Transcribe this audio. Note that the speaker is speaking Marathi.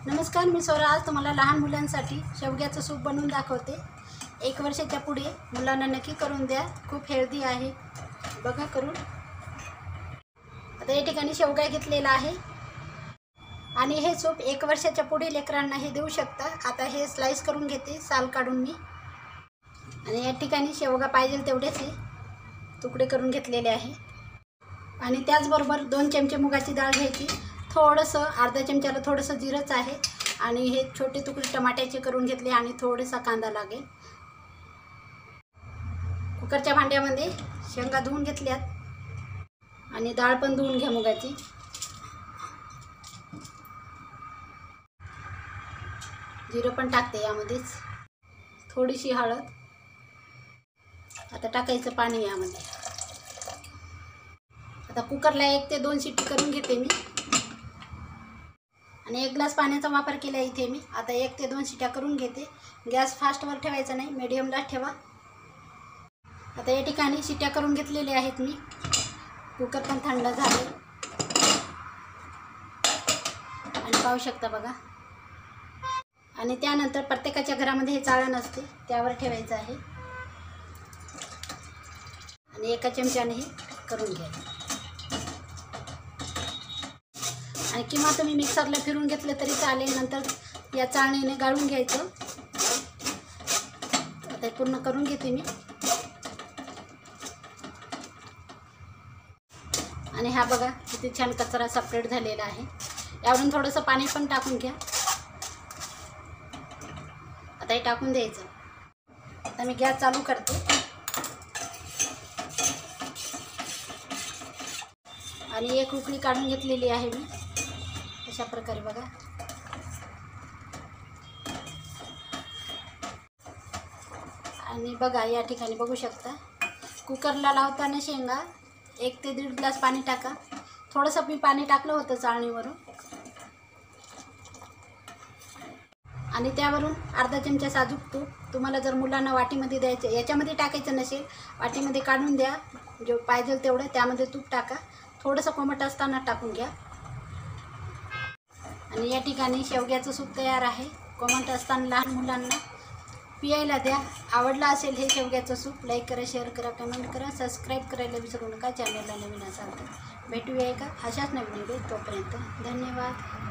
नमस्कार, मी स्वरा. आज तुम्हाला लहान मुलांसाठी शेवग्याचं सूप बनवून दाखवते. 1 वर्षाच्या पुढे मुलांना नक्की करून द्या. खूप हेल्दी आहे, बघा करून. आता या ठिकाणी शेवगा घेतलेला आहे आणि हे सूप 1 वर्षाच्या पुढे लेकरांना हे देऊ शकता. आता हे स्लाइस करून घेते, साल काढून मी. आणि या ठिकाणी शेवगा पाहिजे तेवढेच हे तुकडे करून घेतलेले आहे. आणि त्याचबरोबर 2 चमचे मुगाची डाळ घ्यायची. थोडंसं अर्धा चमच्याला थोडंसं जिरंच आहे. आणि हे छोटे तुकडे टमाट्याचे करून घेतले आणि थोडासा कांदा लागेल. कुकरच्या भांड्यामध्ये शेंगा धुवून घेतल्यात आणि डाळ पण धुवून घ्या मुगाची. जिरं पण टाकते यामध्येच. थोडीशी हळद. आता टाकायचं पाणी यामध्ये. आता कुकरला 1 ते 2 शिट्टी करून घेते मी. आणि 1 ग्लास पाण्याचा वापर केला इथे मी. आता 1 ते 2 शिट्ट्या करून घेते. गॅस फास्टवर ठेवायचा नाही, मीडियमला ठेवा. आता या ठिकाणी शिट्ट्या करून घेतलेल्या आहेत मी. कुकर पण थंड झाले आणि पाहू शकता बघा. आणि त्यानंतर प्रत्येकाच्या घरामध्ये हे चाळण असते, त्यावर ठेवायचं आहे आणि एका चमच्याने हे करून घ्यायचं. आणि किंवा तुम्ही मिक्सरला फिरून घेतलं तरी चालेल. नंतर या चाळणीने गाळून घ्यायचं. आता पूर्ण करून घेते मी. आणि हा बघा किती छान कचरा सेपरेट झालेला आहे. यावरून थोडंसं पाणी पण टाकून घ्या. आता हे टाकून द्यायचं. आता मी गॅस चालू करते आणि 1 उकळी काढून घेतलेली आहे मी. अशा प्रकारे बघा. आणि बघा या ठिकाणी बघू शकता. कुकरला लावताना शेंगा 1 ते 1.5 ग्लास पाणी टाका. थोडंसं मी पाणी टाकलं होतं चाळणीवरून. आणि त्यावरून अर्धा चमचा साजूक तूप. तुम्हाला जर मुलांना वाटीमध्ये द्यायचं, याच्यामध्ये टाकायचं नसेल, वाटीमध्ये काढून द्या. जो पाहिजे तेवढं त्यामध्ये तूप टाका. थोडंसं कोमट असताना टाकून घ्या. आणि या ठिकाणी शेवग्याचं सूप तयार आहे. कोमट असताना लहान मुलांना पियायला द्या. आवडलं असेल हे शेवग्याचं सूप, लाईक करा, शेअर करा, कमेंट करा, सबस्क्राईब करायला विसरू नका. चॅनलला नवीन असाल तर भेटूया का अशाच नवीन व्हिडिओ. तोपर्यंत धन्यवाद.